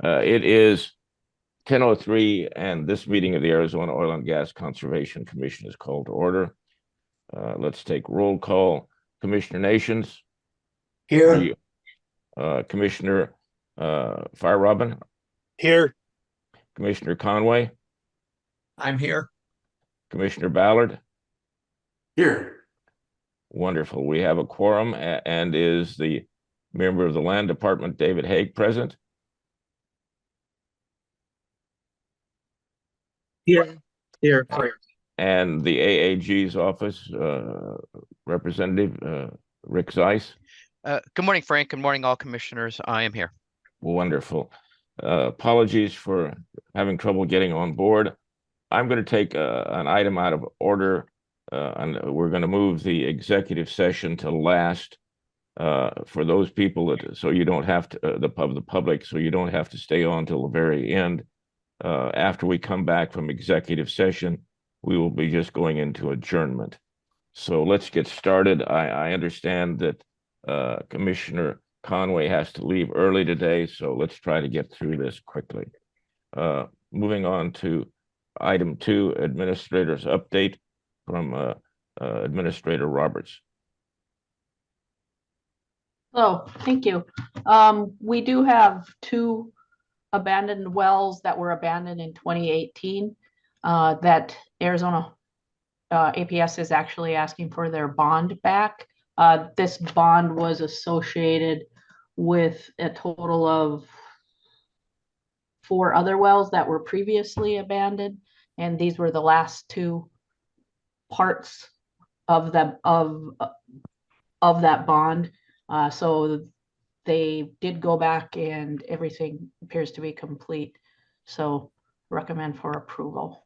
It is 10:03, and this meeting of the Arizona Oil and Gas Conservation Commission is called to order. Let's take roll call. Commissioner Nations. Here. Commissioner Fire Robin. Here. Commissioner Conway. I'm here. Commissioner Ballard. Here. Wonderful. We have a quorum, and is the member of the Land Department, David Haig, present? Here. Here. And the AAG's office representative, Rick Zeiss. Good morning, Frank. Good morning, all commissioners. I am here. Wonderful. Apologies for having trouble getting on board. I'm going to take an item out of order, and we're going to move the executive session to last for those people that, so you don't have to, the public, so you don't have to stay on till the very end. After we come back from executive session, we will be just going into adjournment. So let's get started. I understand that Commissioner Conway has to leave early today, so let's try to get through this quickly. Moving on to item 2, administrator's update from Administrator Roberts. Hello, thank you. We do have 2 abandoned wells that were abandoned in 2018 that Arizona APS is actually asking for their bond back. This bond was associated with a total of 4 other wells that were previously abandoned, and these were the last 2 parts of that bond. So they did go back and everything appears to be complete. So recommend for approval.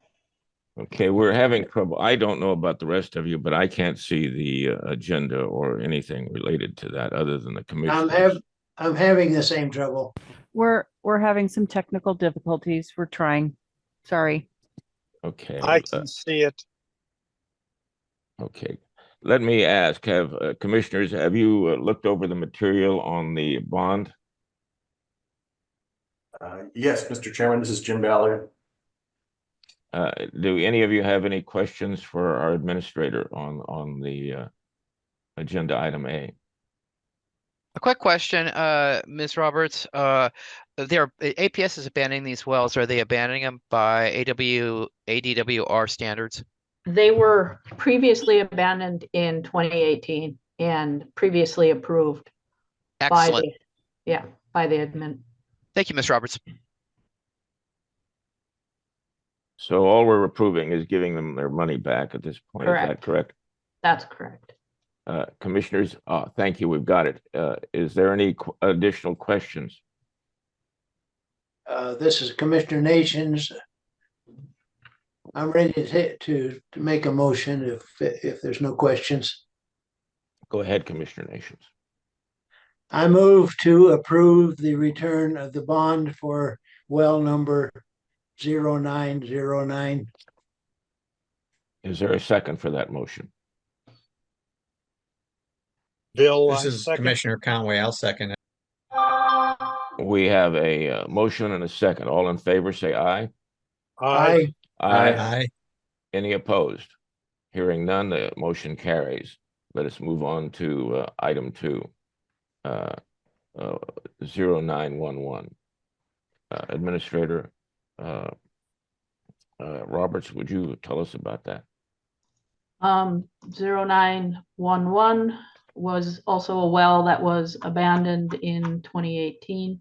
Okay, we're having trouble. I don't know about the rest of you, but I can't see the agenda or anything related to that other than the commission. I'm having the same trouble. We're having some technical difficulties. We're trying. Sorry. Okay. I can see it. Okay. Let me ask, commissioners, have you looked over the material on the bond? Yes, Mr. Chairman, this is Jim Ballard. Do any of you have any questions for our administrator on the agenda item A? A quick question, Ms. Roberts. APS is abandoning these wells. Are they abandoning them by ADWR standards? They were previously abandoned in 2018 and previously approved. Excellent. By the admin. Thank you, Ms. Roberts. So all we're approving is giving them their money back at this point. Correct. Is that correct? That's correct. Commissioners, thank you. We've got it. Is there any additional questions? This is Commissioner Nations. I'm ready to make a motion if there's no questions. Go ahead, Commissioner Nations. I move to approve the return of the bond for well number 0909. Is there a second for that motion? Bill, this is Commissioner Conway. I'll second it. We have a motion and a second. All in favor, say aye. Aye. Aye. Any opposed? Hearing none, the motion carries. Let us move on to item 2, 0911. Administrator Roberts, would you tell us about that? 0911 was also a well that was abandoned in 2018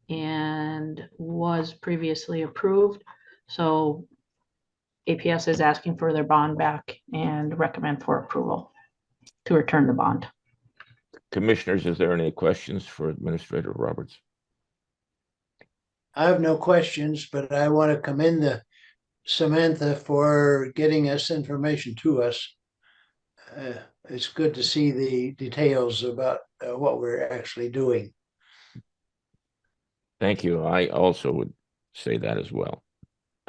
and was previously approved. So APS is asking for their bond back and recommend for approval to return the bond. Commissioners, is there any questions for Administrator Roberts? I have no questions, but I want to commend Samantha for getting us information to us. It's good to see the details about what we're actually doing. Thank you. I also would say that as well.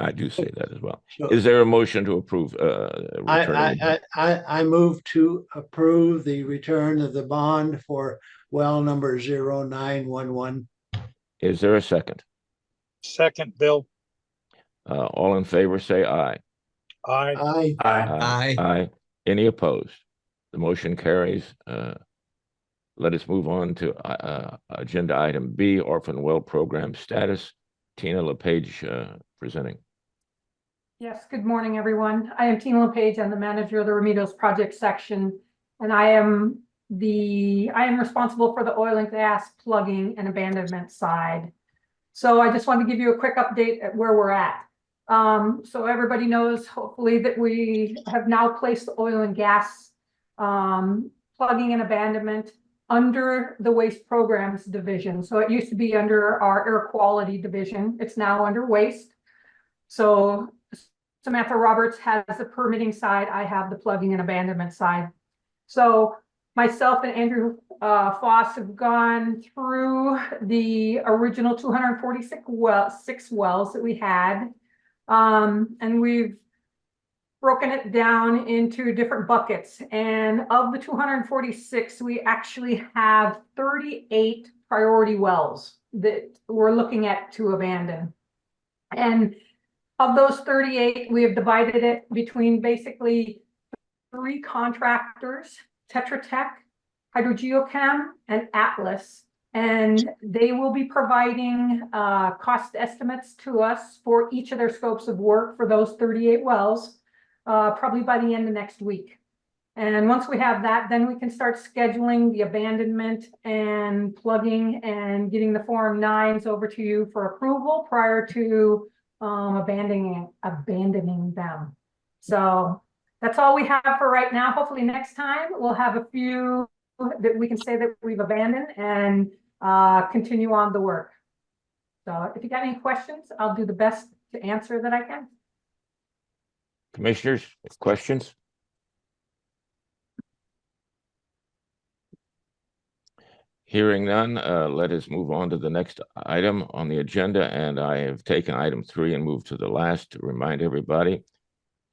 I do say that as well. So, is there a motion to approve? I move to approve the return of the bond for well number 0911. Is there a second? Second, Bill. All in favor, say aye. Aye. Aye. Aye. Aye. Any opposed? The motion carries. Let us move on to agenda item B, Orphan Well Program status. Tina LePage presenting. Yes, good morning, everyone. I am Tina LePage. I'm the manager of the Remedios Project section, and I am responsible for the oil and gas plugging and abandonment side. So I just wanted to give you a quick update at where we're at. So everybody knows, hopefully, that we have now placed the oil and gas plugging and abandonment under the waste programs division. So it used to be under our air quality division. It's now under waste. So Samantha Roberts has the permitting side. I have the plugging and abandonment side. So myself and Andrew Foss have gone through the original 246 wells that we had. And we've broken it down into different buckets. And of the 246, we actually have 38 priority wells that we're looking at to abandon. And of those 38, we have divided it between basically 3 contractors, Tetra Tech, Hydrogeochem, and Atlas. And they will be providing cost estimates to us for each of their scopes of work for those 38 wells, probably by the end of next week. And once we have that, then we can start scheduling the abandonment and plugging and getting the Form 9s over to you for approval prior to abandoning them. So that's all we have for right now. Hopefully next time we'll have a few that we can say that we've abandoned and continue on the work. So if you got any questions, I'll do the best to answer that I can. Commissioners, questions? Hearing none, let us move on to the next item on the agenda. And I have taken item 3 and moved to the last to remind everybody.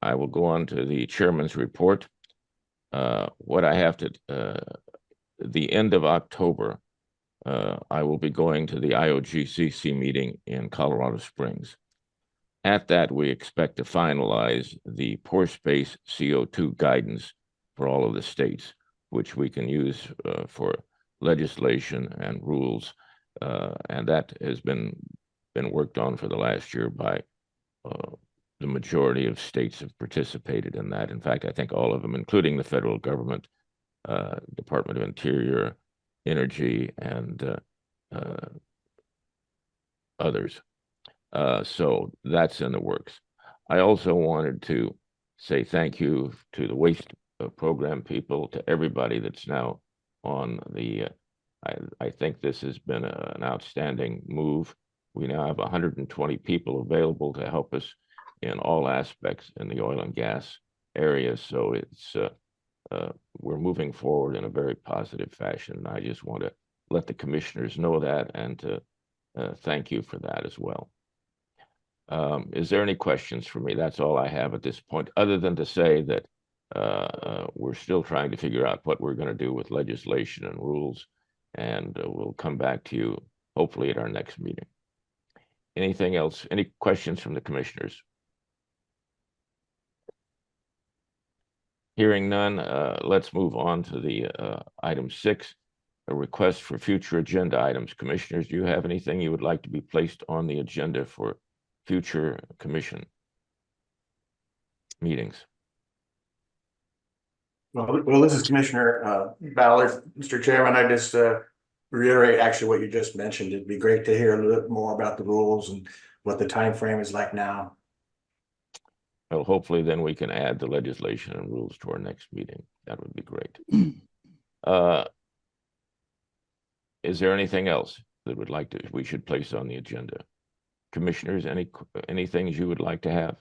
I will go on to the chairman's report. What I have to, the end of October, I will be going to the AZOGCC meeting in Colorado Springs. At that, we expect to finalize the pore space CO2 guidance for all of the states, which we can use for legislation and rules. And that has been worked on for the last year by the majority of states have participated in that. In fact, I think all of them, including the federal government, Department of Interior, Energy, and others. So that's in the works. I also wanted to say thank you to the waste program people, to everybody that's now on the, I think this has been an outstanding move. We now have 120 people available to help us in all aspects in the oil and gas area. So it's, we're moving forward in a very positive fashion. I just want to let the commissioners know that and to thank you for that as well. Is there any questions for me? That's all I have at this point, other than to say that we're still trying to figure out what we're going to do with legislation and rules, and we'll come back to you hopefully at our next meeting. Anything else? Any questions from the commissioners? Hearing none, let's move on to the item 6, a request for future agenda items. Commissioners, do you have anything you would like to be placed on the agenda for future commission meetings? Well, this is Commissioner Ballard. Mr. Chairman, I just reiterate actually what you just mentioned. It'd be great to hear a little bit more about the rules and what the time frame is like now. Well, hopefully then we can add the legislation and rules to our next meeting. That would be great. Is there anything else that we should place on the agenda? Commissioners, any things you would like to have?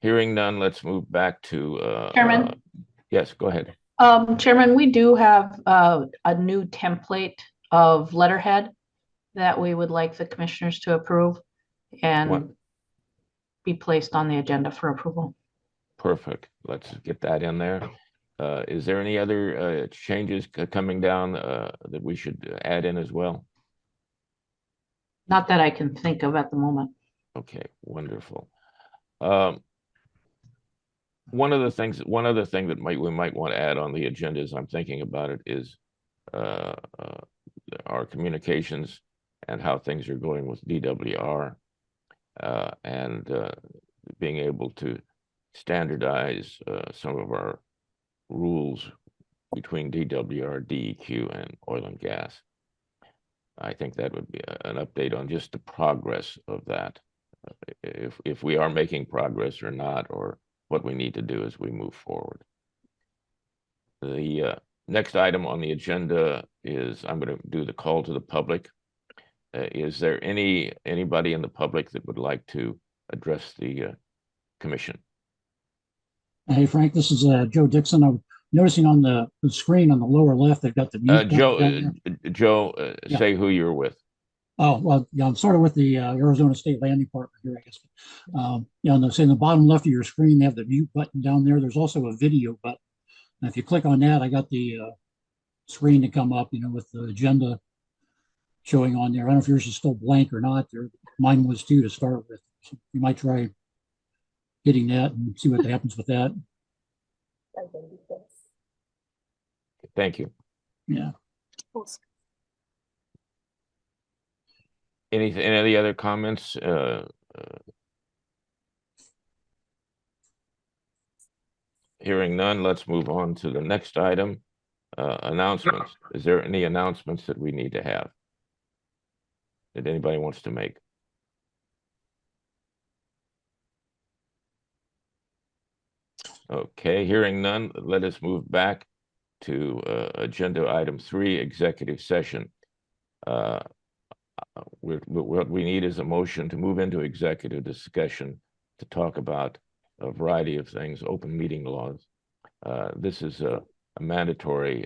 Hearing none, let's move back to Chairman? Yes, go ahead. Chairman, we do have a new template of letterhead that we would like the commissioners to approve and be placed on the agenda for approval. Perfect. Let's get that in there. Is there any other changes coming down that we should add in as well? Not that I can think of at the moment. Okay, wonderful. One other thing that we might want to add on the agenda as I'm thinking about it is our communications and how things are going with DWR, and being able to standardize some of our rules between DWR, DEQ, and oil and gas. I think that would be an update on just the progress of that, if we are making progress or not, or what we need to do as we move forward. The next item on the agenda is I'm going to do the call to the public. Is there anybody in the public that would like to address the commission? Hey, Frank, this is Joe Dixon. I'm noticing on the screen on the lower left, they've got the mute button down there. Joe, Yeah. say who you're with. Oh, well, yeah, I'm sort of with the Arizona State Land Department here, I guess. Yeah, and in the bottom left of your screen, they have the mute button down there. There's also a video button. And if you click on that, I got the screen to come up, with the agenda showing on there. I don't know if yours is still blank or not. Mine was too to start with. So you might try hitting that and see what happens with that. Thank you. Yeah. Any other comments? Hearing none, let's move on to the next item. Announcements. Is there any announcements that we need to have that anybody wants to make? Okay, hearing none, let us move back to agenda item 3, executive session. What we need is a motion to move into executive discussion to talk about a variety of things, open meeting laws. This is a mandatory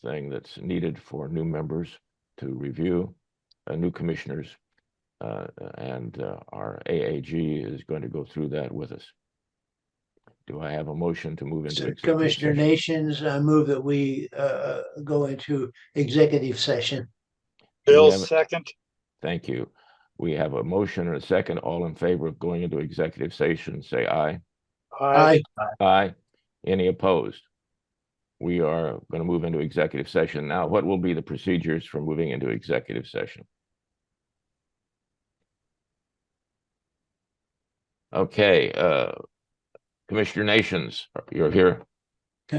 thing that's needed for new members to review, new commissioners, and our AAG is going to go through that with us. Do I have a motion to move into executive Commissioner session? Nations, I move that we go into executive session. Bill, second. Thank you. We have a motion and a second. All in favor of going into executive session, say aye. Aye. Aye. Any opposed? We are going to move into executive session. Now, what will be the procedures for moving into executive session? Okay, Commissioner Nations, you're here.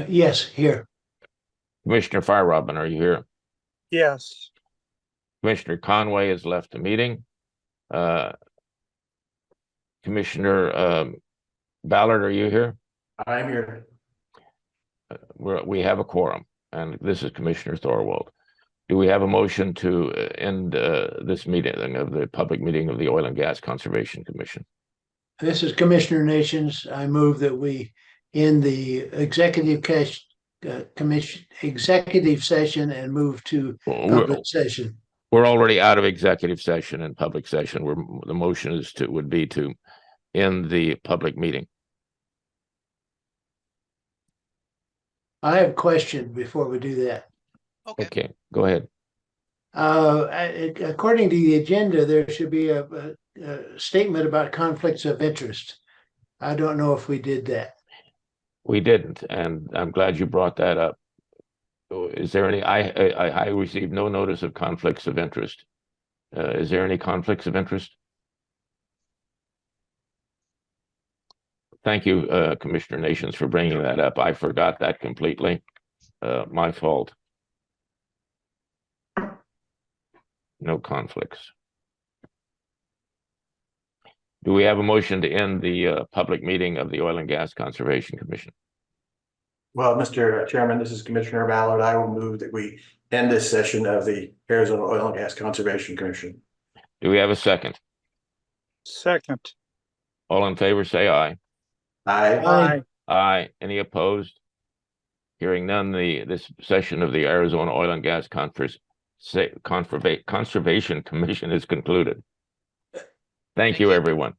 Yes, here. Commissioner Firerobin, are you here? Yes. Commissioner Conway has left the meeting. Commissioner Ballard, are you here? I'm here. We have a quorum, and this is Commissioner Thorwald. Do we have a motion to end this meeting of the public meeting of the Oil and Gas Conservation Commission? This is Commissioner Nations. I move that we end the executive session and move to public session. We're already out of executive session and public session. The motion would be to end the public meeting. I have a question before we do that. Okay, go ahead. According to the agenda, there should be a statement about conflicts of interest. I don't know if we did that. We didn't, and I'm glad you brought that up. Is there any? I received no notice of conflicts of interest. Is there any conflicts of interest? Thank you, Commissioner Nations, for bringing that up. I forgot that completely. My fault. No conflicts. Do we have a motion to end the public meeting of the Oil and Gas Conservation Commission? Well, Mr. Chairman, this is Commissioner Ballard. I will move that we end this session of the Arizona Oil and Gas Conservation Commission. Do we have a second? Second. All in favor, say aye. Aye. Aye. Aye. Any opposed? Hearing none, this session of the Arizona Oil and Gas Conservation Commission is concluded. Thank you, everyone.